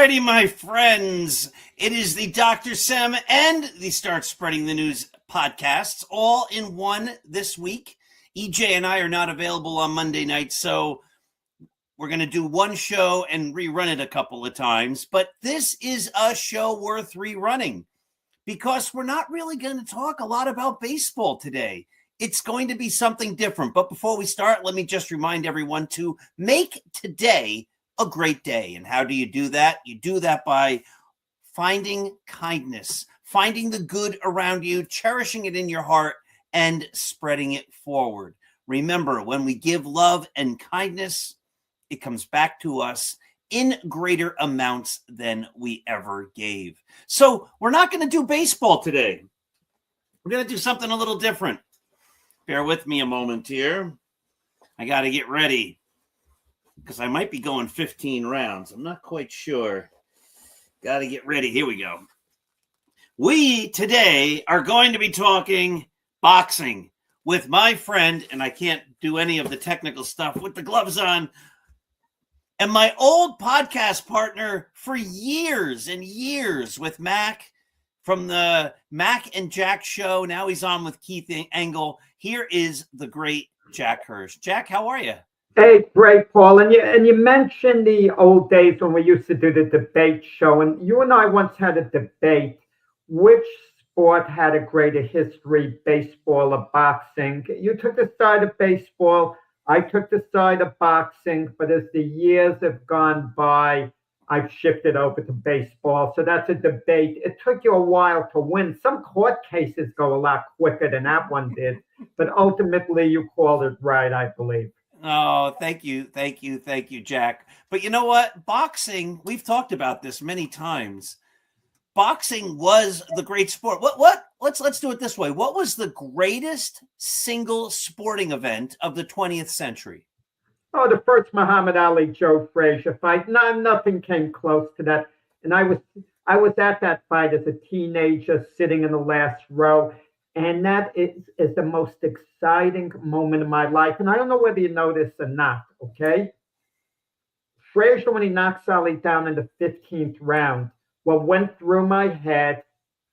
righty, my friends. It is the Dr. Sam and the Start Spreading the News podcasts all in one this week. EJ and I are not available on Monday night, so we're going to do one show and rerun it a couple of times. But this is a show worth rerunning because we're not really going to talk a lot about baseball today. It's going to be something different. But before we start, let me just remind everyone to make today a great day. And how do you do that? You do that by finding kindness, finding the good around you, cherishing it in your heart, and spreading it forward. Remember, when we give love and kindness, it comes back to us in greater amounts than we ever gave. So we're not going to do baseball today. We're going to do something a little different. Bear with me a moment here. I got to get ready, because I might be going 15 rounds. I'm not quite sure. Got to get ready. Here we go. We today are going to be talking boxing with my friend, and I can't do any of the technical stuff with the gloves on, and my old podcast partner for years and years with Mac from the Mac and Jack show. Now he's on with Keith Engel. Here is the great Jack Hirsch. Jack, how are you? Hey, great, Paul. And you mentioned the old days when we used to do the debate show. And you and I once had a debate. Which sport had a greater history, baseball or boxing? You took the side of baseball. I took the side of boxing. But as the years have gone by, I've shifted over to baseball. So that's a debate. It took you a while to win. Some court cases go a lot quicker than that one did. But ultimately, you called it right, I believe. Oh, thank you, Jack. But you know what? Boxing, we've talked about this many times. Boxing was the great sport. Let's do it this way. What was the greatest single sporting event of the 20th century? Oh, the first Muhammad Ali Joe Frazier fight. No, nothing came close to that. And I was at that fight as a teenager, sitting in the last row. And that is the most exciting moment of my life. And I don't know whether you know this or not, okay? Frazier, when he knocks Ali down in the 15th round, what went through my head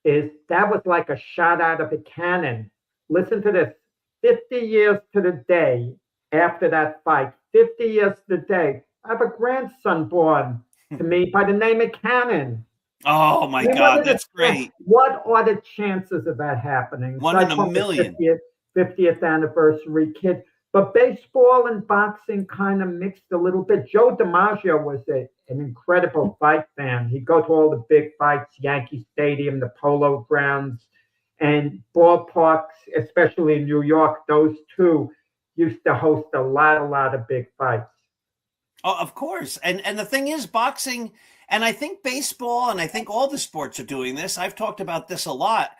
is that was like a shot out of a cannon. Listen to this. 50 years to the day after that fight, 50 years to the day, I have a grandson born to me by the name of Cannon. Oh, my God, that's great. What are the chances of that happening? One in a million. 50th anniversary kid. But baseball and boxing kind of mixed a little bit. Joe DiMaggio was an incredible fight fan. He'd go to all the big fights, Yankee Stadium, the Polo Grounds, and ballparks, especially in New York. Those two used to host a lot of big fights. Oh, of course. And the thing is, boxing, and I think baseball, and I think all the sports are doing this. I've talked about this a lot.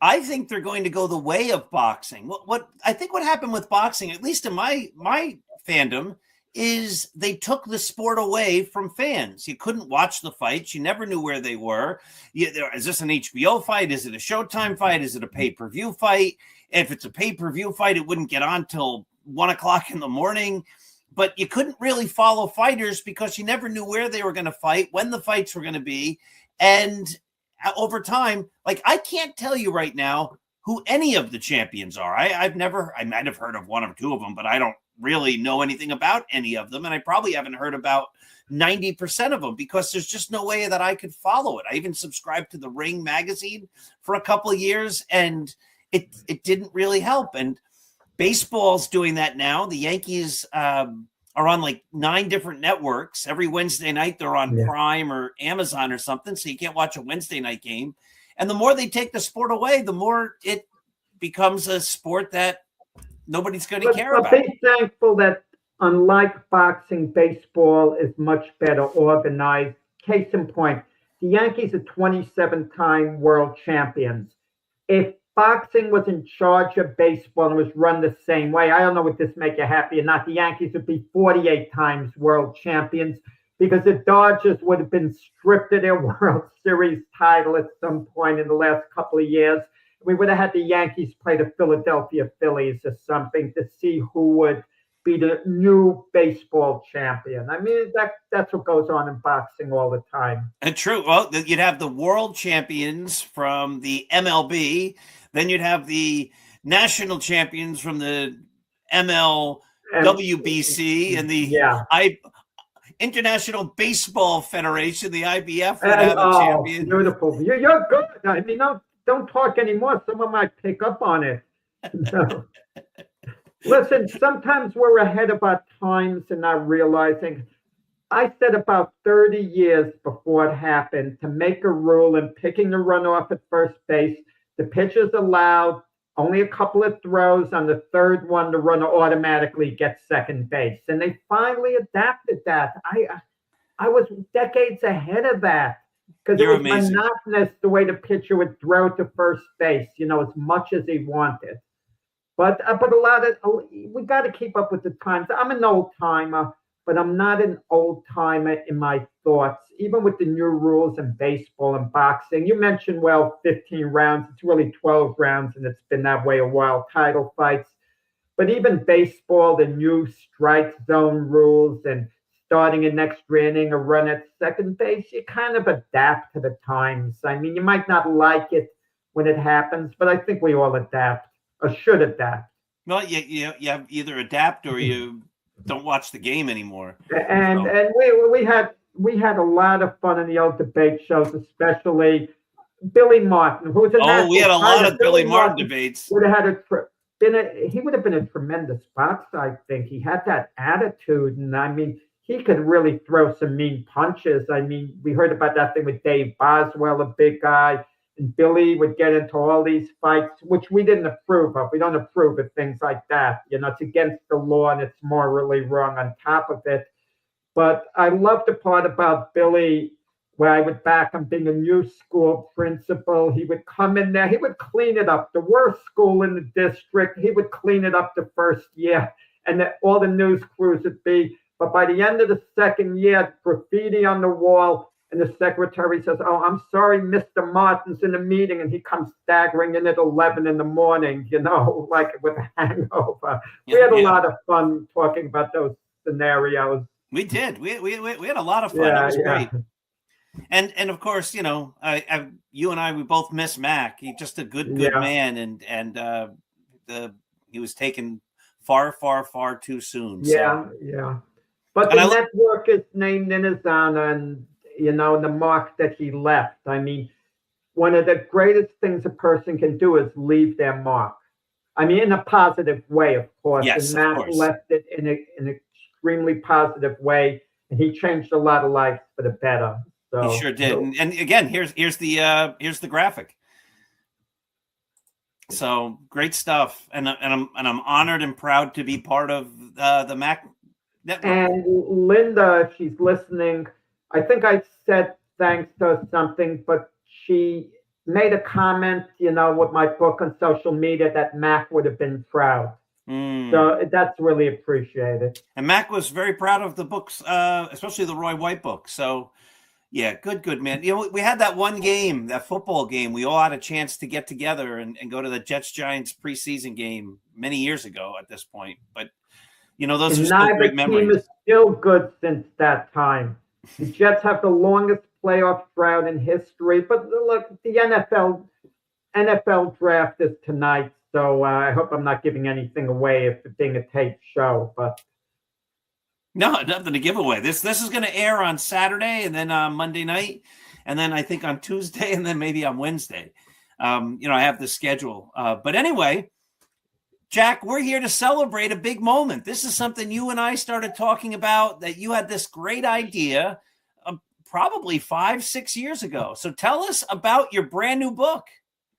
I think they're going to go the way of boxing. What I think what happened with boxing, at least in my fandom, is they took the sport away from fans. You couldn't watch the fights. You never knew where they were. Is this an HBO fight? Is it a Showtime fight? Is it a pay-per-view fight? If it's a pay-per-view fight, it wouldn't get on till 1 o'clock in the morning. But you couldn't really follow fighters because you never knew where they were going to fight, when the fights were going to be. And over time, like, I can't tell you right now who any of the champions are. I might have heard of one or two of them, but I don't really know anything about any of them. And I probably haven't heard about 90% of them because there's just no way that I could follow it. I even subscribed to the Ring magazine for a couple of years, and it didn't really help. And baseball's doing that now. The Yankees are on like 9 different networks. Every Wednesday night they're on Prime or Amazon or something, so you can't watch a Wednesday night game. And the more they take the sport away, the more it becomes a sport that nobody's going to care about. But be thankful that unlike boxing, baseball is much better organized. Case in point, the Yankees are 27-time world champions. If boxing was in charge of baseball and was run the same way, I don't know if this make you happy or not, the Yankees would be 48 times world champions because the Dodgers would have been stripped of their World Series title at some point in the last couple of years. We would have had the Yankees play the Philadelphia Phillies or something to see who would be the new baseball champion. I mean, that's what goes on in boxing all the time. And true. Well, you'd have the world champions from the MLB, then you'd have the national champions from the MLWBC and the International Baseball Federation, the IBF would have a champion. Beautiful. You're good. I mean, don't talk anymore. Someone might pick up on it. No. Listen, sometimes we're ahead of our times and not realizing. I said about 30 years before it happened to make a rule in picking the runoff at first base. The pitcher's allowed only a couple of throws. On the third one, the runner automatically gets second base. And they finally adapted that. I was decades ahead of that because it was monotonous the way the pitcher would throw to first base, as much as he wanted. But we got to keep up with the times. I'm an old timer, but I'm not an old timer in my thoughts. Even with the new rules in baseball and boxing, you mentioned 15 rounds. It's really 12 rounds, and it's been that way a while. Title fights, but even baseball, the new strike zone rules and starting an extra inning, a run at second base, you kind of adapt to the times. I mean, you might not like it when it happens, but I think we all adapt. Or should adapt. Well, you have either adapt or you don't watch the game anymore. And we had a lot of fun in the old debate shows, especially Billy Martin, who was we had a lot of Billy Martin debates. He would have been a tremendous boxer, I think. He had that attitude, and I mean, he could really throw some mean punches. I mean, we heard about that thing with Dave Boswell, a big guy. And Billy would get into all these fights, which we didn't approve of. We don't approve of things like that. It's against the law and it's morally wrong on top of it. But I love the part about Billy where I would back him being a new school principal. He would come in there. He would clean it up. The worst school in the district, he would clean it up the first year. And all the news crews would be. But by the end of the second year, graffiti on the wall. And the secretary says, "Oh, I'm sorry, Mr. Martin's in a meeting," and he comes staggering in at 11 in the morning, like with a hangover. We had a lot of fun talking about those scenarios. We did. We had a lot of fun. It was great. And of course, you and I, we both miss Mac. He's just a good man, and he was taken far, far, far too soon. Yeah. But the network is named in his honor, and the mark that he left. I mean, one of the greatest things a person can do is leave their mark. I mean, in a positive way, of course. Yes, and Matt left it in an extremely positive way, and he changed a lot of lives for the better. So he sure did. And again, here's the graphic. So great stuff, and I'm honored and proud to be part of the Mac network. And Linda, if she's listening, I think I said thanks to her something, but she made a comment, with my book on social media that Mac would have been proud. So that's really appreciated. And Mac was very proud of the books, especially the Roy White book. So, yeah, good, man. We had that one game, that football game. We all had a chance to get together and go to the Jets-Giants preseason game many years ago at this point. But, those are still great memories. Neither team is still good since that time. The Jets have the longest playoff drought in history, but look, the NFL draft is tonight, so I hope I'm not giving anything away if it's being a taped show. But no, nothing to give away. This is going to air on Saturday, and then on Monday night, and then I think on Tuesday, and then maybe on Wednesday. I have the schedule. But anyway, Jack, we're here to celebrate a big moment. This is something you and I started talking about, that you had this great idea probably 5-6 years ago. So tell us about your brand new book.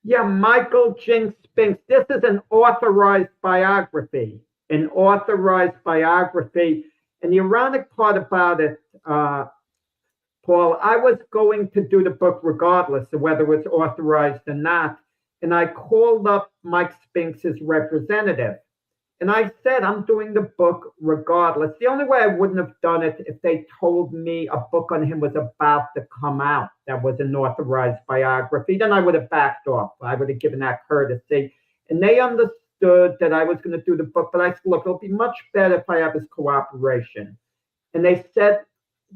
Yeah, Michael Spinks. This is an authorized biography. And the ironic part about it, Paul, I was going to do the book regardless of whether it was authorized or not. And I called up Mike Spinks' representative. And I said, I'm doing the book regardless. The only way I wouldn't have done it if they told me a book on him was about to come out that was an authorized biography, then I would have backed off. I would have given that courtesy. And they understood understood that I was going to do the book, but I said, look, it'll be much better if I have his cooperation. And they said,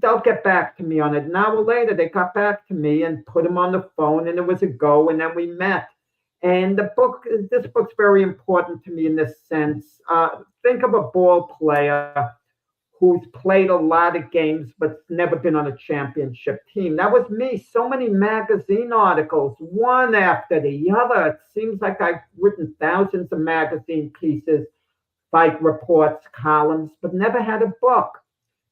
they'll get back to me on it. An hour later, they got back to me and put him on the phone, and it was a go, and then we met. And this book's very important to me in this sense. Think of a ball player who's played a lot of games but never been on a championship team. That was me. So many magazine articles, one after the other. It seems like I've written thousands of magazine pieces, fight reports, columns, but never had a book.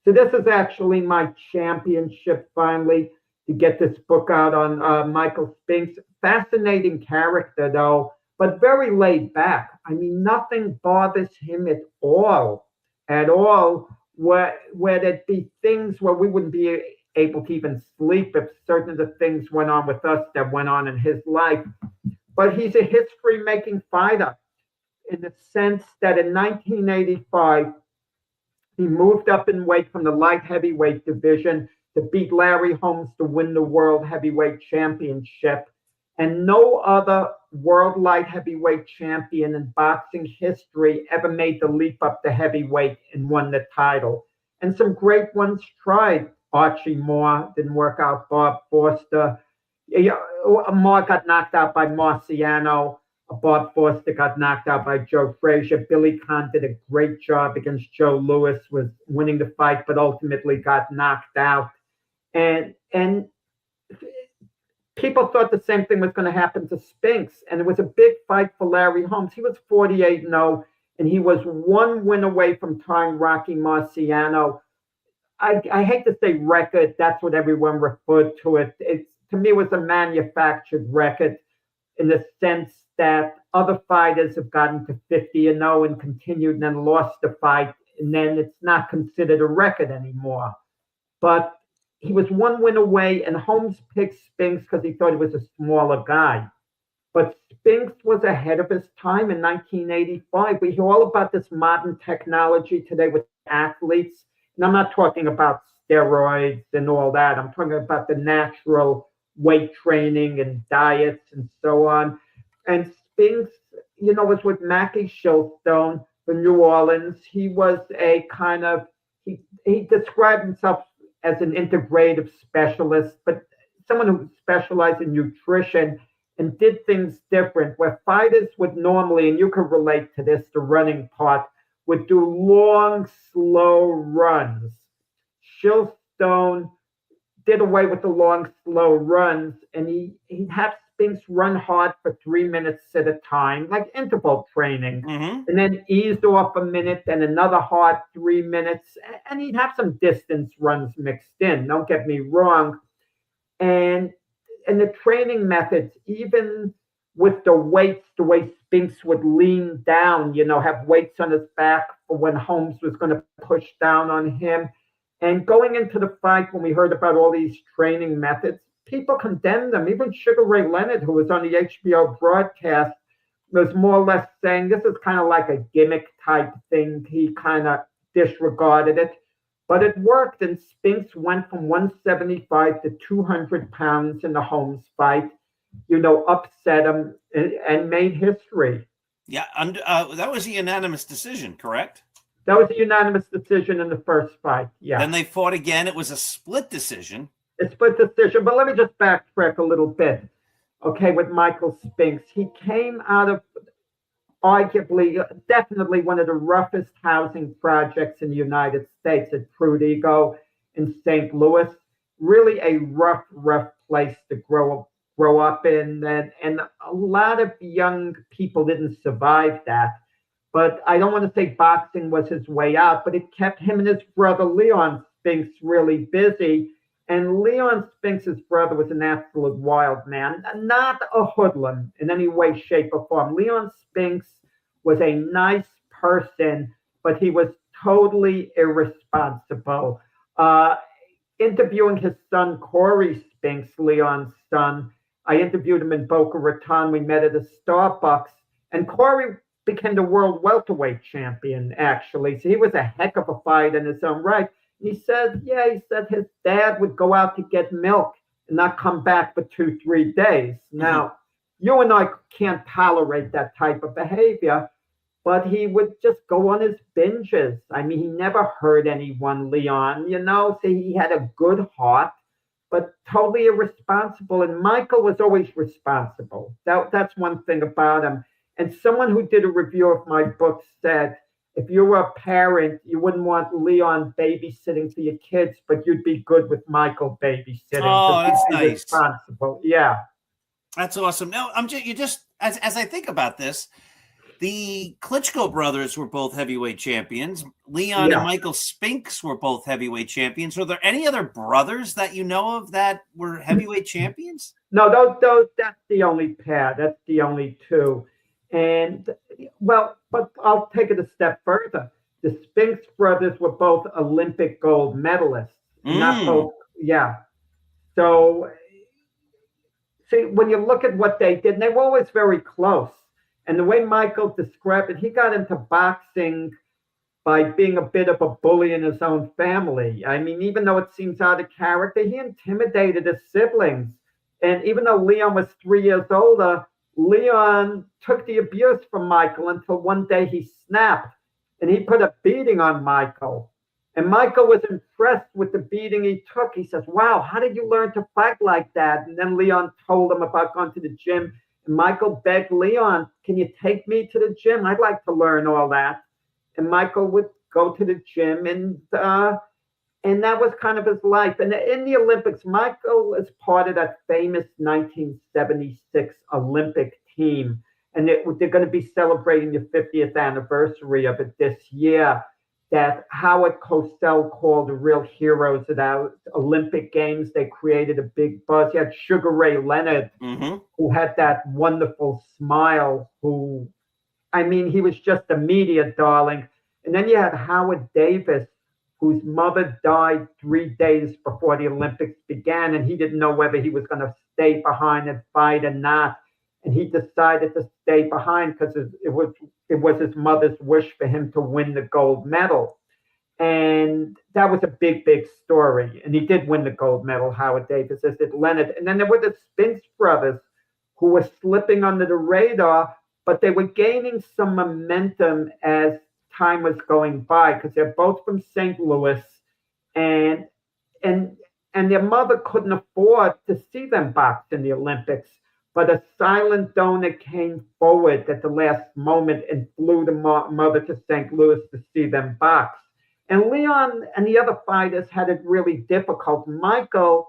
So this is actually my championship finally to get this book out on Michael Spinks. Fascinating character though, but very laid back. I mean, nothing bothers him at all. Where there'd be things where we wouldn't be able to even sleep if certain of the things went on with us that went on in his life. But he's a history-making fighter in the sense that in 1985, he moved up in weight from the light heavyweight division to beat Larry Holmes to win the World Heavyweight Championship. And no other world light heavyweight champion in boxing history ever made the leap up to heavyweight and won the title. And some great ones tried. Archie Moore didn't work out. Bob Foster. Moore got knocked out by Marciano. Bob Foster got knocked out by Joe Frazier. Billy Conn did a great job against Joe Louis, was winning the fight, but ultimately got knocked out. And people thought the same thing was going to happen to Spinks, and it was a big fight for Larry Holmes. He was 48-0, and he was one win away from tying Rocky Marciano. I hate to say record. That's what everyone referred to it. To me, it was a manufactured record in the sense that other fighters have gotten to 50-0 and continued and then lost the fight, and then it's not considered a record anymore. But he was one win away, and Holmes picked Spinks because he thought he was a smaller guy. But Spinks was ahead of his time in 1985. We hear all about this modern technology today with athletes. And I'm not talking about steroids and all that. I'm talking about the natural weight training and diets and so on. And Spinks, was with Mackie Shilstone from New Orleans. He was a kind of, he described himself as an integrative specialist, but someone who specialized in nutrition and did things different, where fighters would normally, and you can relate to this, the running part, would do long, slow runs. Shilstone did away with the long, slow runs, and he'd have Spinks run hard for 3 minutes at a time, like interval training, and then eased off a minute, then another hard 3 minutes, and he'd have some distance runs mixed in, don't get me wrong. And the training methods, even with the weights, the way Spinks would lean down, have weights on his back for when Holmes was going to push down on him. And going into the fight, when we heard about all these training methods, people condemned them. Even Sugar Ray Leonard, who was on the HBO broadcast, was more or less saying this is kind of like a gimmick type thing. He kind of disregarded it. But it worked, and Spinks went from 175 to 200 pounds in the Holmes fight, upset him and made history. Yeah, that was a unanimous decision, correct? That was a unanimous decision in the first fight, yeah. Then they fought again. It was a split decision. A split decision, but let me just backtrack a little bit. Okay, with Michael Spinks, he came out of arguably, definitely one of the roughest housing projects in the United States at Prudigo in St. Louis. Really a rough place to grow up in, and a lot of young people didn't survive that. But I don't want to say boxing was his way out, but it kept him and his brother Leon Spinks really busy. And Leon Spinks' brother was an absolute wild man, not a hoodlum in any way, shape, or form. Leon Spinks was a nice person, but he was totally irresponsible. Interviewing his son, Corey Spinks, Leon's son, I interviewed him in Boca Raton. We met at a Starbucks, and Corey became the world welterweight champion, actually. So he was a heck of a fight in his own right. He said his dad would go out to get milk and not come back for 2-3 days. Now, you and I can't tolerate that type of behavior, but he would just go on his binges. I mean, he never hurt anyone, Leon, so he had a good heart, but totally irresponsible. And Michael was always responsible. That's one thing about him. And someone who did a review of my book said, if you were a parent, you wouldn't want Leon babysitting for your kids, but you'd be good with Michael babysitting. Oh, that's nice. Responsible. Yeah. That's awesome. No, you just, as I think about this, the Klitschko brothers were both heavyweight champions. Leon and Michael Spinks were both heavyweight champions. Were there any other brothers that you know of that were heavyweight champions? No, those that's the only pair. That's the only two. And well, but I'll take it a step further. The Spinks brothers were both Olympic gold medalists. Not both, yeah. So see, when you look at what they did, and they were always very close. And the way Michael described it, he got into boxing by being a bit of a bully in his own family. I mean, even though it seems out of character, he intimidated his siblings. And even though Leon was 3 years older, Leon took the abuse from Michael until one day he snapped and he put a beating on Michael. And Michael was impressed with the beating he took. He says, wow, how did you learn to fight like that? And then Leon told him about going to the gym. And Michael begged Leon, can you take me to the gym? I'd like to learn all that. And Michael would go to the gym, and that was kind of his life. And in the Olympics, Michael is part of that famous 1976 Olympic team. And they're going to be celebrating the 50th anniversary of it this year, that Howard Cosell called the real heroes of that Olympic Games. They created a big buzz. You had Sugar Ray Leonard, who had that wonderful smile, he was just a media darling. And then you had Howard Davis, whose mother died 3 days before the Olympics began, and he didn't know whether he was going to stay behind and fight or not. And he decided to stay behind because it was his mother's wish for him to win the gold medal. And that was a big, big story. And he did win the gold medal, Howard Davis, as did Leonard. And then there were the Spinks brothers, who were slipping under the radar, but they were gaining some momentum as time was going by, because they're both from St. Louis, and their mother couldn't afford to see them box in the Olympics. But a silent donor came forward at the last moment and flew the mother to St. Louis to see them box. And Leon and the other fighters had it really difficult. Michael,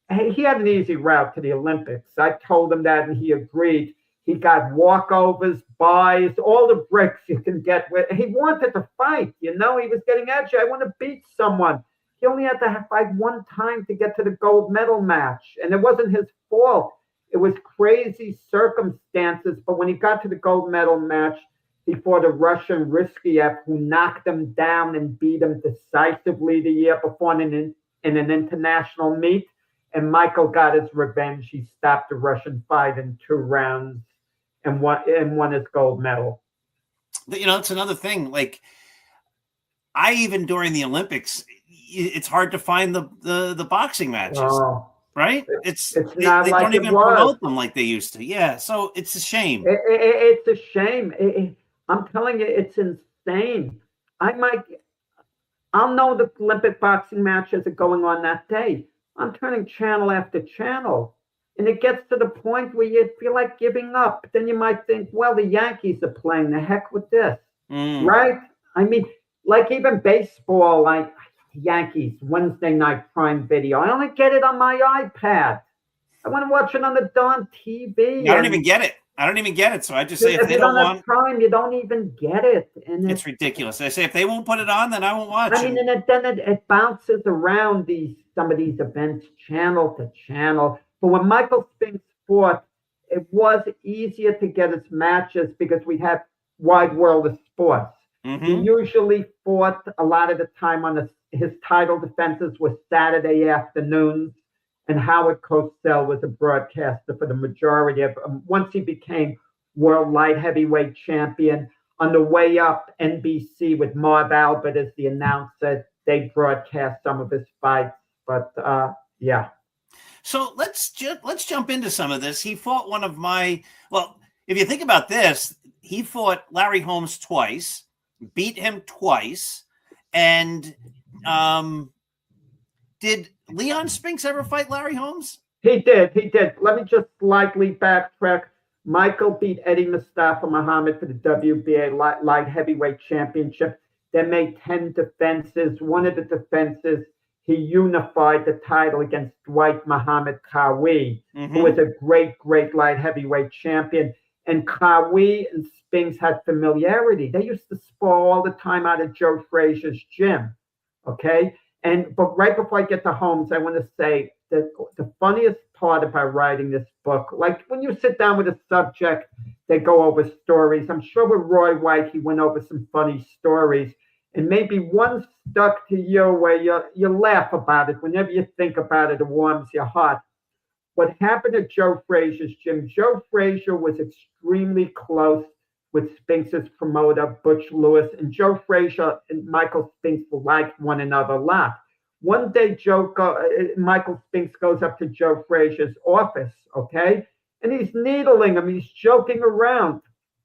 he had an easy route to the Olympics. I told him that, and he agreed. He got walkovers, buys, all the bricks you can get. He wanted to fight, He was getting edgy. I want to beat someone. He only had to fight one time to get to the gold medal match. And it wasn't his fault. It was crazy circumstances. But when he got to the gold medal match, he fought a Russian Riskiev, who knocked him down and beat him decisively the year before in an international meet. And Michael got his revenge. He stopped the Russian fight in 2 rounds and won his gold medal. It's another thing. Like, I even during the Olympics, it's hard to find the boxing matches, right? It's not they don't even promote them like they used to. Yeah, so it's a shame. It's a shame. I'm telling you, it's insane. I'll know the Olympic boxing matches are going on that day. I'm turning channel after channel. And it gets to the point where you feel like giving up. Then you might think, well, the Yankees are playing. The heck with this, right? I mean, like even baseball, like Yankees, Wednesday night prime video. I only get it on my iPad. I want to watch it on the darn TV. I don't even get it. So I just say if they don't want Prime, you don't even get it. And it's ridiculous. I say if they won't put it on, then I won't watch it. I mean, and then it bounces around some of these events, channel to channel. But when Michael Spinks fought, it was easier to get his matches because we had wide world of sports. He usually fought a lot of the time on his title defenses were Saturday afternoons. And Howard Cosell was a broadcaster for the majority of once he became world light heavyweight champion. On the way up, NBC with Marv Albert as the announcer, they broadcast some of his fights. But yeah. So let's jump into some of this. He fought one of my, well, if you think about this, he fought Larry Holmes twice, beat him twice, and did Leon Spinks ever fight Larry Holmes? He did. He did. Let me just slightly backtrack. Michael beat Eddie Mustafa Muhammad for the WBA light heavyweight championship. They made 10 defenses. One of the defenses, he unified the title against Dwight Muhammad Qawi, who was a great, great light heavyweight champion. And Qawi and Spinks had familiarity. They used to spar all the time out of Joe Frazier's gym. Okay? But right before I get to Holmes, I want to say that the funniest part about writing this book, like when you sit down with a subject, they go over stories. I'm sure with Roy White, he went over some funny stories. And maybe one stuck to you where you laugh about it. Whenever you think about it, it warms your heart. What happened at Joe Frazier's gym, Joe Frazier was extremely close with Spinks' promoter, Butch Lewis, and Joe Frazier and Michael Spinks liked one another a lot. One day, Michael Spinks goes up to Joe Frazier's office, okay? And he's needling him. He's joking around.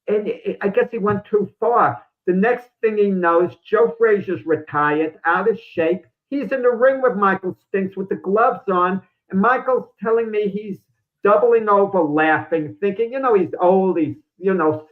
And I guess he went too far. The next thing he knows, Joe Frazier's retired, out of shape. He's in the ring with Michael Spinks with the gloves on. And Michael's telling me he's doubling over laughing, thinking, he's old, he's,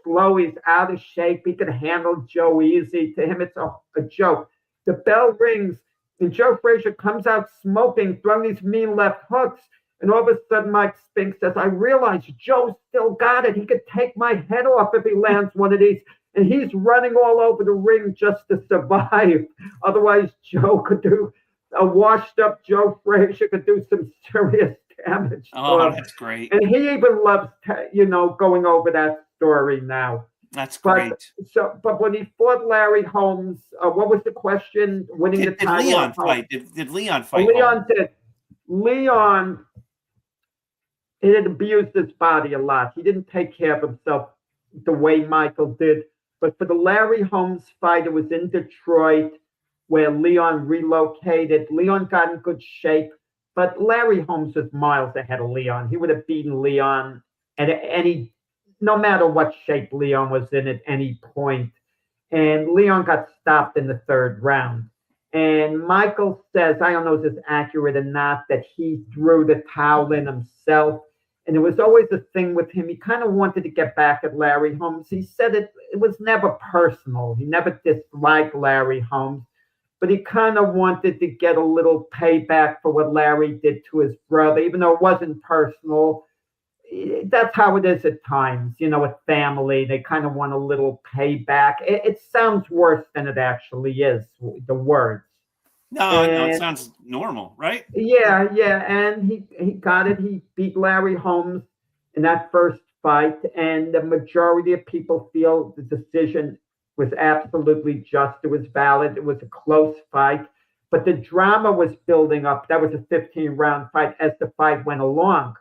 slow, he's out of shape. He could handle Joe easy. To him, it's a joke. The bell rings, and Joe Frazier comes out smoking, throwing these mean left hooks. And all of a sudden, Mike Spinks says, I realize Joe still got it. He could take my head off if he lands one of these. And he's running all over the ring just to survive. Otherwise, a washed-up Joe Frazier could do some serious damage. Oh, that's great. And he even loves, going over that story now. That's great. But when he fought Larry Holmes, what was the question? Winning the title. Did Leon fight? Did Leon fight? Leon did. Leon, he had abused his body a lot. He didn't take care of himself the way Michael did. But for the Larry Holmes fight, it was in Detroit where Leon relocated. Leon got in good shape, but Larry Holmes was miles ahead of Leon. He would have beaten Leon no matter what shape Leon was in at any point. And Leon got stopped in the third round. And Michael says, I don't know if this is accurate or not, that he threw the towel in himself. And it was always a thing with him. He kind of wanted to get back at Larry Holmes. He said it was never personal. He never disliked Larry Holmes, but he kind of wanted to get a little payback for what Larry did to his brother, even though it wasn't personal. That's how it is at times, with family. They kind of want a little payback. It sounds worse than it actually is, the words. No, it sounds normal, right? Yeah. And he got it. He beat Larry Holmes in that first fight. And the majority of people feel the decision was absolutely just. It was valid. It was a close fight. But the drama was building up. That was a 15-round fight as the fight went along.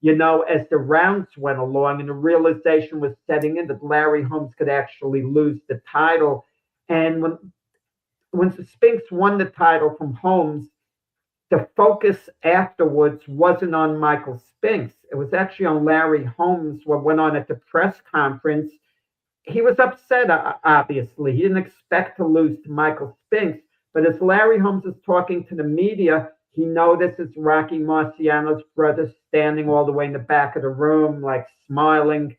As the rounds went along, and the realization was setting in that Larry Holmes could actually lose the title. And when Spinks won the title from Holmes, the focus afterwards wasn't on Michael Spinks. It was actually on Larry Holmes. What went on at the press conference, he was upset, obviously. He didn't expect to lose to Michael Spinks. But as Larry Holmes is talking to the media, he notices Rocky Marciano's brother standing all the way in the back of the room, like smiling.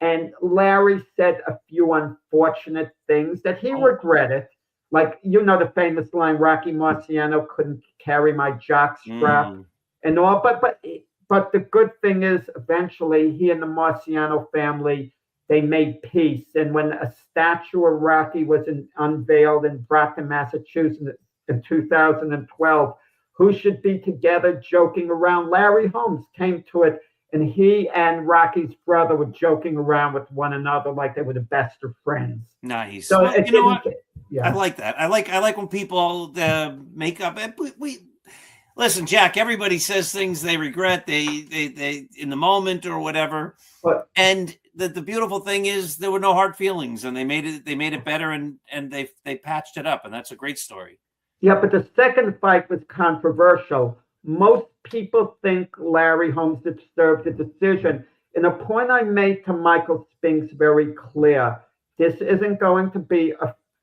And Larry said a few unfortunate things that he regretted. Like, the famous line, Rocky Marciano couldn't carry my jockstrap and all. But the good thing is, eventually, he and the Marciano family, they made peace. And when a statue of Rocky was unveiled in Brockton, Massachusetts in 2012, who should be together joking around? Larry Holmes came to it, and he and Rocky's brother were joking around with one another like they were the best of friends. Nice. So well, you know what? Yeah. I like that. I like when people make up. We listen, Jack. Everybody says things they regret. They in the moment or whatever. And the beautiful thing is there were no hard feelings, and they made it better, and they patched it up, and that's a great story. Yeah, but the second fight was controversial. Most people think Larry Holmes deserved the decision. And a point I made to Michael Spinks very clear, this isn't going to be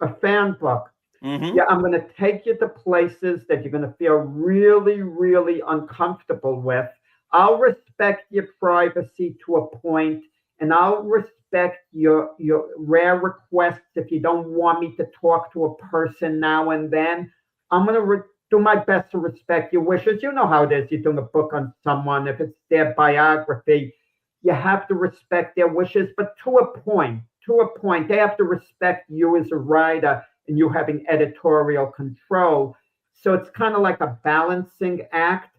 a fan book. Mm-hmm. Yeah, I'm going to take you to places that you're going to feel really, really uncomfortable with. I'll respect your privacy to a point, and I'll respect your rare requests if you don't want me to talk to a person now and then. I'm going to do my best to respect your wishes. You know how it is. You're doing a book on someone. If it's their biography, you have to respect their wishes, but to a point. To a point, they have to respect you as a writer and you having editorial control. So it's kind of like a balancing act.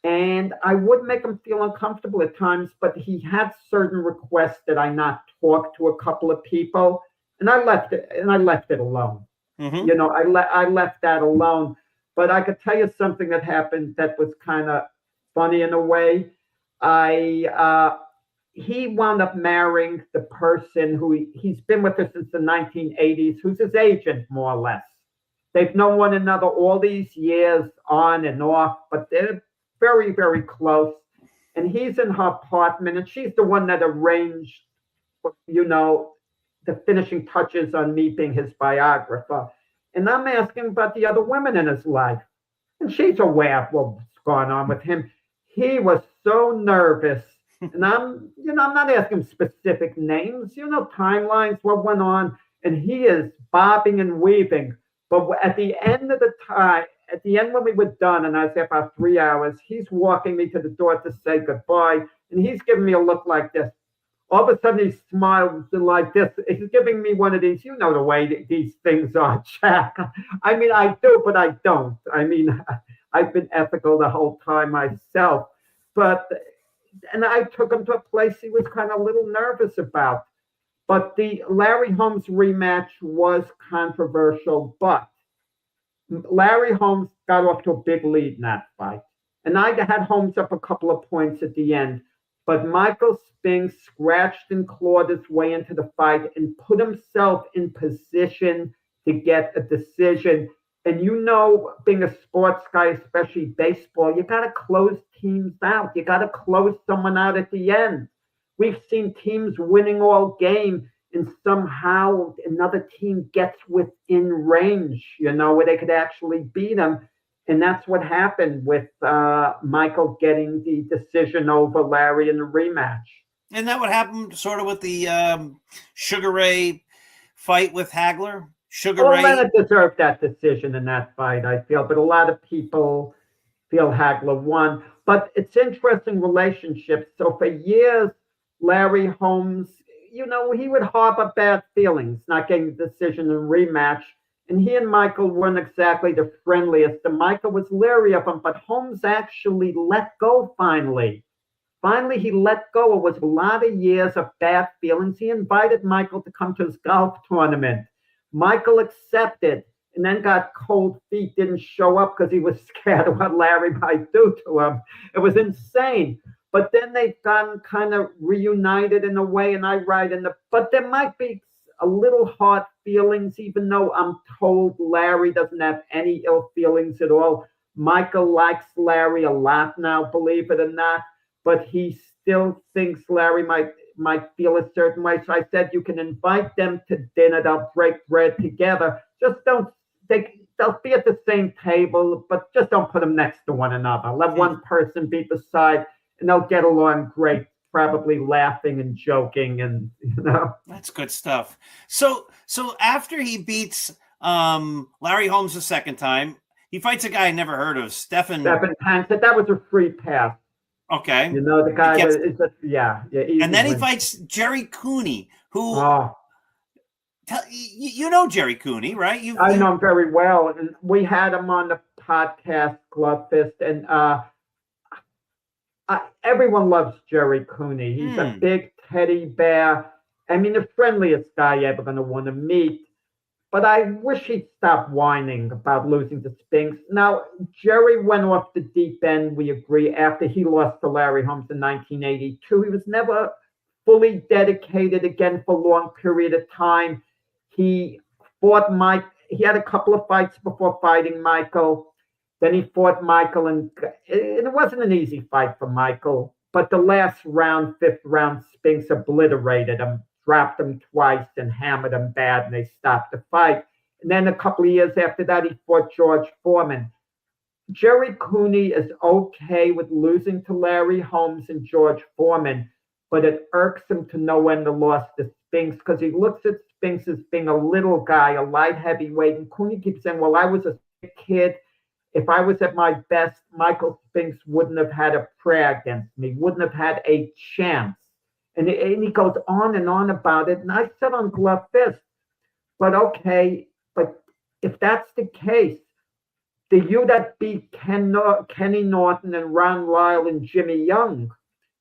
And I would make him feel uncomfortable at times, but he had certain requests that I not talk to a couple of people, and I left it alone. Mm-hmm. You know, I left that alone. But I could tell you something that happened that was kind of funny in a way. I He wound up marrying the person who he's been with her since the 1980s, who's his agent, more or less. They've known one another all these years on and off, but they're very, very close. And he's in her apartment, and she's the one that arranged, you know, the finishing touches on me being his biographer. And I'm asking about the other women in his life. And she's aware of what's going on with him. He was so nervous. And I'm not asking specific names, timelines, what went on. And he is bobbing and weaving. But at the end of the time, at the end when we were done, and I was there about 3 hours, he's walking me to the door to say goodbye. And he's giving me a look like this. All of a sudden, he smiles like this. He's giving me one of these, you know the way these things are, Jack. I mean, I do, but I don't. I mean, I've been ethical the whole time myself. And I took him to a place he was kind of a little nervous about. But the Larry Holmes rematch was controversial, but Larry Holmes got off to a big lead in that fight. And I had Holmes up a couple of points at the end. But Michael Spinks scratched and clawed his way into the fight and put himself in position to get a decision. And being a sports guy, especially baseball, you got to close teams out. You got to close someone out at the end. We've seen teams winning all game, and somehow another team gets within range, where they could actually beat them. And that's what happened with Michael getting the decision over Larry in the rematch. And that would happen sort of with the Sugar Ray fight with Hagler. Ray. Leonard deserved that decision in that fight, I feel. But a lot of people feel Hagler won. But it's interesting relationships. So for years, Larry Holmes, he would harbor bad feelings, not getting the decision in rematch. And he and Michael weren't exactly the friendliest. And Michael was leery of him, but Holmes actually let go finally. Finally, he let go. It was a lot of years of bad feelings. He invited Michael to come to his golf tournament. Michael accepted and then got cold feet, didn't show up because he was scared of what Larry might do to him. It was insane. But then they've gotten kind of reunited in a way, and I write but there might be a little hard feelings, even though I'm told Larry doesn't have any ill feelings at all. Michael likes Larry a lot now, believe it or not, but he still thinks Larry might feel a certain way. So I said, you can invite them to dinner. They'll break bread together. Just they'll be at the same table, but just don't put them next to one another. Let one person be beside, and they'll get along great, probably laughing and joking, and That's good stuff. So after he beats Larry Holmes the second time, he fights a guy I never heard of, Stephen Tank. That was a free pass. Okay. The guy is yeah. And then he fights Jerry Cooney, who Jerry Cooney, right? I know him very well, and we had him on the podcast Glove Fist, and everyone loves Jerry Cooney. He's a big teddy bear. I mean, the friendliest guy you're ever going to want to meet. But I wish he'd stop whining about losing to Spinks. Now, Jerry went off the deep end, we agree, after he lost to Larry Holmes in 1982. He was never fully dedicated again for a long period of time. He fought Mike. He had a couple of fights before fighting Michael. Then he fought Michael, and it wasn't an easy fight for Michael. but the last round, fifth round, Spinks obliterated him, dropped him twice, and hammered him bad, and they stopped the fight. And then a couple of years after that, he fought George Foreman. Jerry Cooney is okay with losing to Larry Holmes and George Foreman, but it irks him to no end the loss to Spinks because he looks at Spinks as being a little guy, a light heavyweight. And Cooney keeps saying, well, I was a kid. If I was at my best, Michael Spinks wouldn't have had a prayer against me, wouldn't have had a chance. And he goes on and on about it. And I said on Glove Fist, but okay, but if that's the case, the you that beat Kenny Norton and Ron Lyle and Jimmy Young,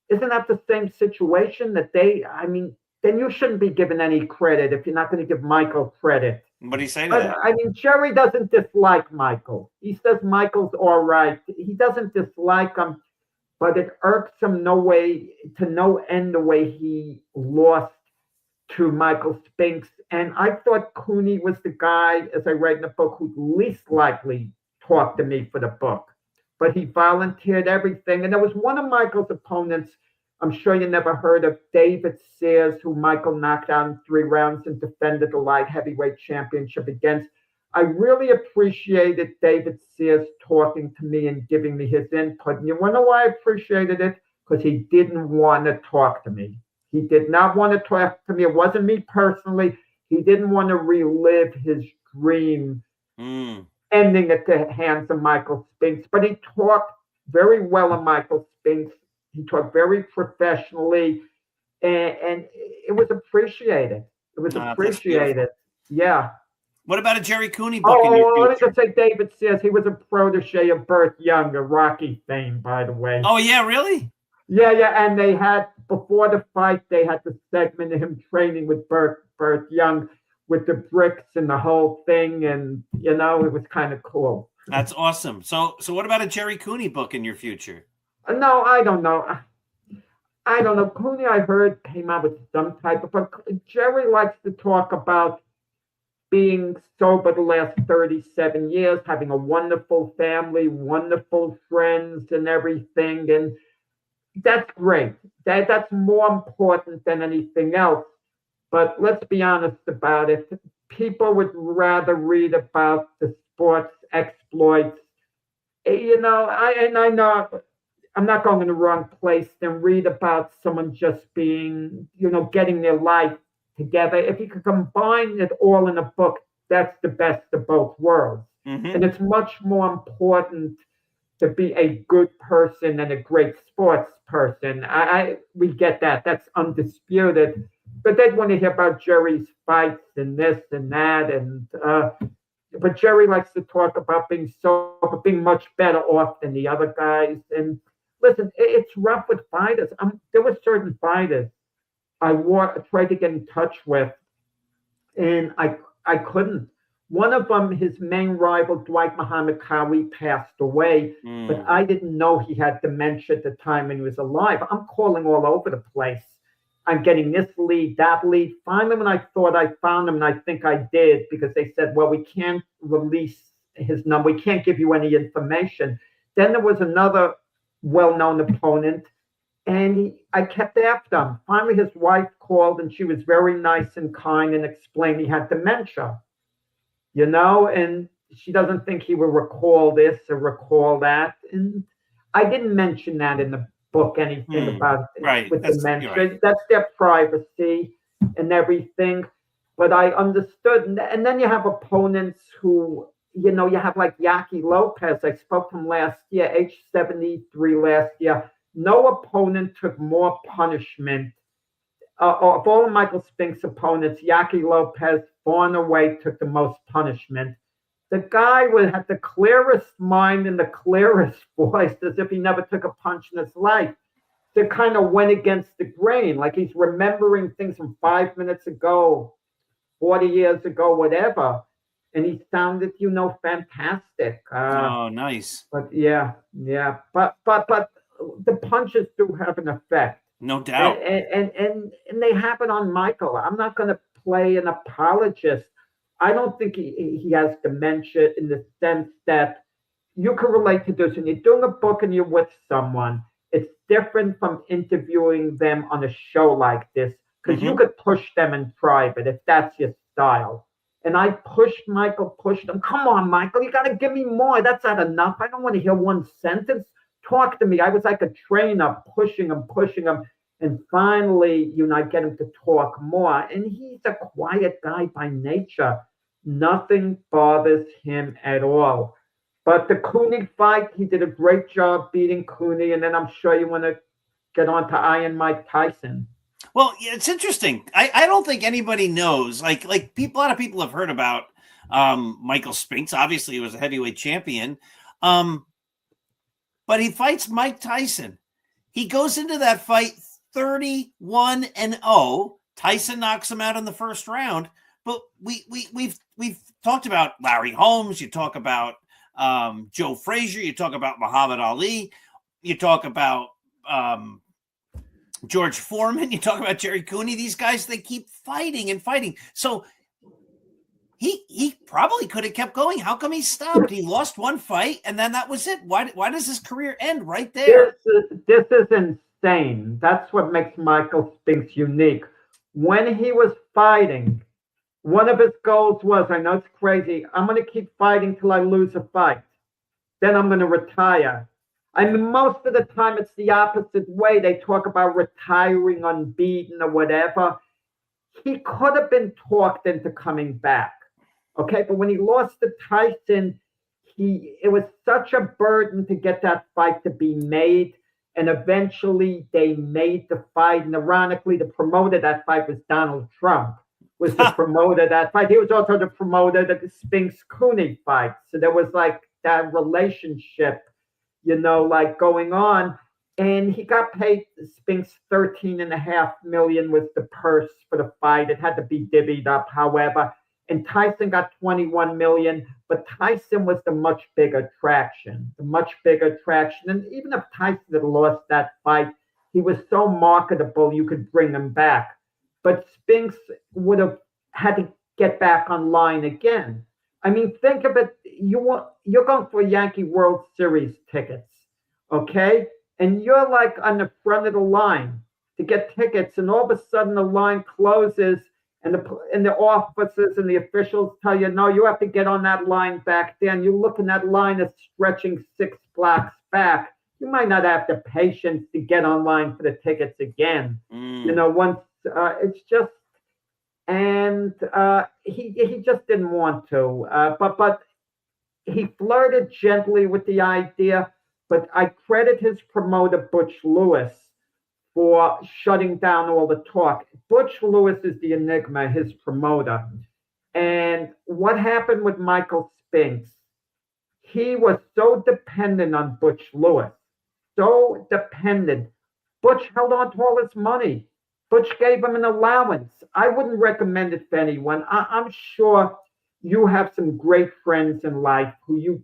isn't that the same situation that then you shouldn't be given any credit if you're not going to give Michael credit. What do you say to that? I mean, Jerry doesn't dislike Michael. He says Michael's all right. He doesn't dislike him, but it irks him no end the way he lost to Michael Spinks. And I thought Cooney was the guy, as I read in the book, who'd least likely talk to me for the book. But he volunteered everything. And there was one of Michael's opponents, I'm sure you never heard of, David Sears, who Michael knocked out in 3 rounds and defended the light heavyweight championship against. I really appreciated David Sears talking to me and giving me his input. And you want to know why I appreciated it? Because he didn't want to talk to me. He did not want to talk to me. It wasn't me personally. He didn't want to relive his dream ending at the hands of Michael Spinks. But he talked very well of Michael Spinks. He talked very professionally, and it was appreciated. It was appreciated. Yeah. What about a Jerry Cooney book in your future? Let me just say David Sears. He was a protege of Burt Young, a Rocky fame, by the way. Oh, yeah, really? Yeah. And they had, before the fight, they had the segment of him training with Burt Young with the bricks and the whole thing. And, it was kind of cool. That's awesome. So what about a Jerry Cooney book in your future? No, I don't know. Cooney, I heard, came out with some type of book. Jerry likes to talk about being sober the last 37 years, having a wonderful family, wonderful friends and everything. And that's great. That's more important than anything else. But let's be honest about it. People would rather read about the sports exploits. I know I'm not going in the wrong place than read about someone just being, getting their life together. If you could combine it all in a book, that's the best of both worlds. Mm-hmm. And it's much more important to be a good person and a great sports person. We get that. That's undisputed. But they'd want to hear about Jerry's fights and this and that. But Jerry likes to talk about being much better off than the other guys. And listen, it's rough with fighters. There were certain fighters I tried to get in touch with, and I couldn't. One of them, his main rival, Dwight Muhammad Qawi, passed away, but I didn't know he had dementia at the time when he was alive. I'm calling all over the place. I'm getting this lead, that lead. Finally, when I thought I found him, and I think I did, because they said, well, we can't release his number. We can't give you any information. Then there was another well-known opponent, and I kept after him. Finally, his wife called, and she was very nice and kind and explained he had dementia, and she doesn't think he will recall this or recall that. And I didn't mention that in the book, anything about it with dementia. Right. That's their privacy and everything. But I understood. And then you have opponents who, you have like Yaki Lopez. I spoke to him last year, age 73 last year. No opponent took more punishment. Of all of Michael Spinks' opponents, Yaki Lopez far and away took the most punishment. The guy had the clearest mind and the clearest voice, as if he never took a punch in his life. That kind of went against the grain, like he's remembering things from 5 minutes ago, 40 years ago, whatever. And he sounded, fantastic. Oh, nice. But yeah. But the punches do have an effect. No doubt. And they happen on Michael. I'm not going to play an apologist. I don't think he has dementia in the sense that you can relate to this. When you're doing a book and you're with someone, it's different from interviewing them on a show like this, because you could push them in private if that's your style. And I pushed Michael, pushed him. Come on, Michael, you got to give me more. That's not enough. I don't want to hear one sentence. Talk to me. I was like a trainer, pushing him, pushing him. And finally, I get him to talk more. And he's a quiet guy by nature. Nothing bothers him at all. But the Cooney fight, he did a great job beating Cooney. And then I'm sure you want to get on to Iron Mike Tyson. Well, yeah, it's interesting. I don't think anybody knows. Like people, a lot of people have heard about Michael Spinks. Obviously, he was a heavyweight champion. But he fights Mike Tyson. He goes into that fight 31-0. Tyson knocks him out in the first round. But we've talked about Larry Holmes. You talk about Joe Frazier. You talk about Muhammad Ali. You talk about George Foreman. You talk about Jerry Cooney. These guys, they keep fighting and fighting. So he probably could have kept going. How come he stopped? He lost one fight, and then that was it. Why does his career end right there? This is insane. That's what makes Michael Spinks unique. When he was fighting, one of his goals was, I know it's crazy, I'm going to keep fighting till I lose a fight. Then I'm going to retire. I mean, most of the time it's the opposite way. They talk about retiring unbeaten or whatever. He could have been talked into coming back. Okay, but when he lost to Tyson, it was such a burden to get that fight to be made. And eventually they made the fight. And ironically, the promoter of that fight was Donald Trump, was the promoter of that fight. He was also the promoter of the Spinks-Cooney fight. So there was like that relationship, like going on. And he got paid, Spinks, $13.5 million was the purse for the fight. It had to be divvied up, however. And Tyson got $21 million, but Tyson was the much bigger attraction, And even if Tyson had lost that fight, he was so marketable, you could bring him back. But Spinks would have had to get back online again. I mean, think of it. You're going for Yankee World Series tickets, okay? And you're like on the front of the line to get tickets, and all of a sudden the line closes, and the officers and the officials tell you, no, you have to get on that line back there. And you look, and that line is stretching 6 blocks back. You might not have the patience to get online for the tickets again. Once it's just, and he just didn't want to. But he flirted gently with the idea. But I credit his promoter, Butch Lewis, for shutting down all the talk. Butch Lewis is the enigma, his promoter. And what happened with Michael Spinks? He was so dependent on Butch Lewis, so dependent. Butch held on to all his money. Butch gave him an allowance. I wouldn't recommend it for anyone. I'm sure you have some great friends in life who you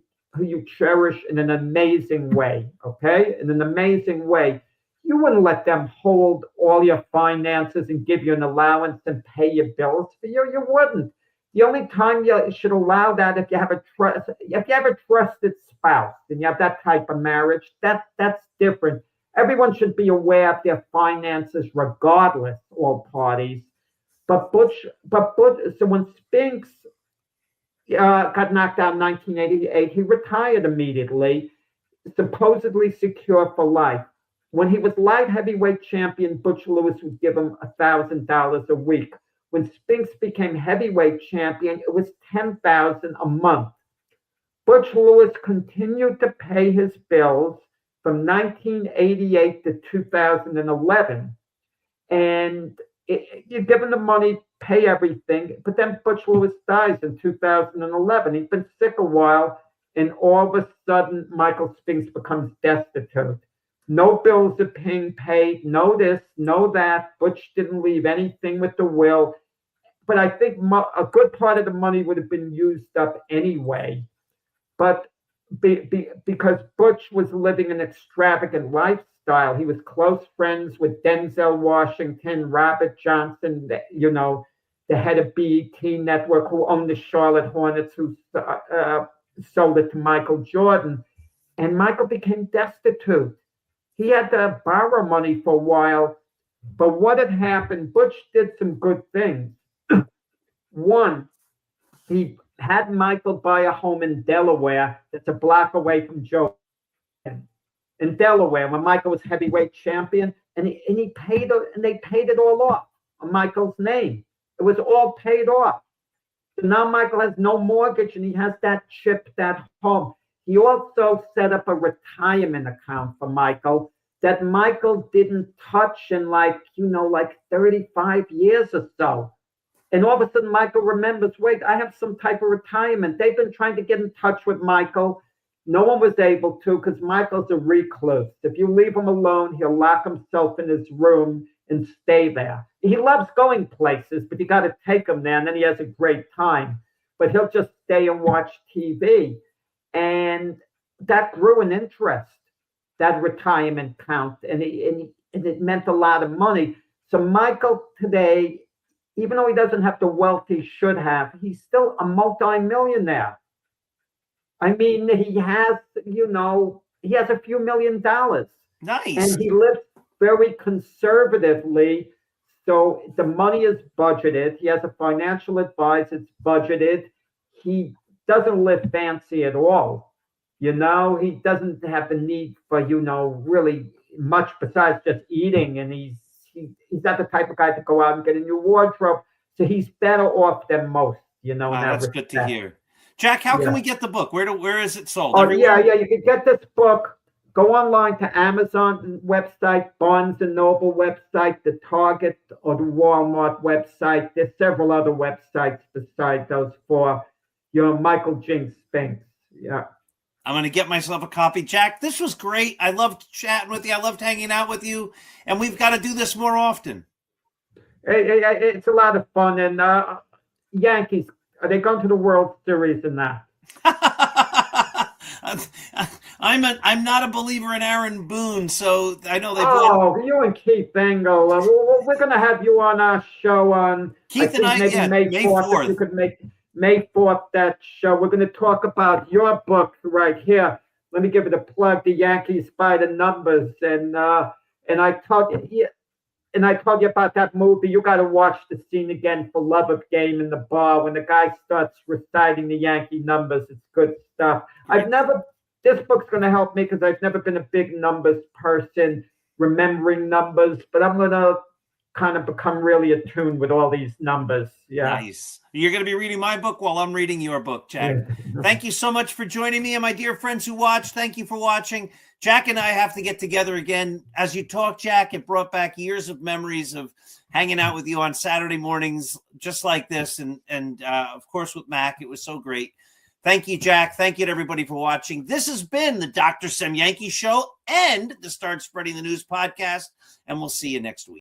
cherish in an amazing way, okay? In an amazing way. You wouldn't let them hold all your finances and give you an allowance and pay your bills for you. You wouldn't. The only time you should allow that if you have a trusted spouse and you have that type of marriage, that's different. Everyone should be aware of their finances regardless, all parties. But so when Spinks got knocked out in 1988, he retired immediately, supposedly secure for life. When he was light heavyweight champion, Butch Lewis would give him $1,000 a week. When Spinks became heavyweight champion, it was $10,000 a month. Butch Lewis continued to pay his bills from 1988 to 2011. And you give him the money, pay everything, but then Butch Lewis dies in 2011. He's been sick a while, and all of a sudden, Michael Spinks becomes destitute. No bills are being paid, no this, no that. Butch didn't leave anything with the will. But I think a good part of the money would have been used up anyway. But because Butch was living an extravagant lifestyle, he was close friends with Denzel Washington, Robert Johnson, the head of BET Network, who owned the Charlotte Hornets, who sold it to Michael Jordan. And Michael became destitute. he had to borrow money for a while. But what had happened, Butch did some good things. One, he had Michael buy a home in Delaware that's a block away from Joe in Delaware when Michael was heavyweight champion, and he paid it, and they paid it all off on Michael's name. It was all paid off. So now Michael has no mortgage, and he has that chip, that home. He also set up a retirement account for Michael that Michael didn't touch in like 35 years or so. And all of a sudden, Michael remembers, wait, I have some type of retirement. They've been trying to get in touch with Michael. No one was able to because Michael's a recluse. If you leave him alone, he'll lock himself in his room and stay there. He loves going places, but you got to take him there, and then he has a great time. But he'll just stay and watch TV. And that grew in interest, that retirement account, and it meant a lot of money. So Michael today, even though he doesn't have the wealth he should have, he's still a multi-millionaire. I mean, he has a few $1 million. Nice. And he lives very conservatively. So the money is budgeted. He has a financial advisor, it's budgeted. He doesn't live fancy at all. He doesn't have the need for, really much besides just eating. And he's not the type of guy to go out and get a new wardrobe. So he's better off than most, Wow, that's good to hear. Jack, how can we get the book? Where is it sold? Everywhere? Yeah. You can get this book. Go online to Amazon website, Barnes & Noble website, the Target or the Walmart website. There's several other websites besides those for Michael Spinks. Yeah. I'm going to get myself a copy. Jack, this was great. I loved chatting with you. I loved hanging out with you. And we've got to do this more often. It's a lot of fun. And Yankees, are they going to the World Series in that? I'm not a believer in Aaron Boone, so I know they've won. You and Keith Engel. We're going to have you on our show on Keith and I, May 4th. If you could make May 4th that show. We're going to talk about your book right here. Let me give it a plug. The Yankees by the Numbers, and I told you about that movie. You got to watch the scene again for love of game in the bar when the guy starts reciting the Yankee numbers. It's good stuff. This book's going to help me because I've never been a big numbers person, remembering numbers, but I'm going to kind of become really attuned with all these numbers. Yeah. Nice. You're going to be reading my book while I'm reading your book, Jack. Yeah. Thank you so much for joining me. And my dear friends who watched, thank you for watching. Jack and I have to get together again. As you talk, Jack, it brought back years of memories of hanging out with you on Saturday mornings, just like this. And of course, with Mac, it was so great. Thank you, Jack. Thank you to everybody for watching. This has been the Dr. Sem Yankee Show and the Start Spreading the News podcast. And we'll see you next week.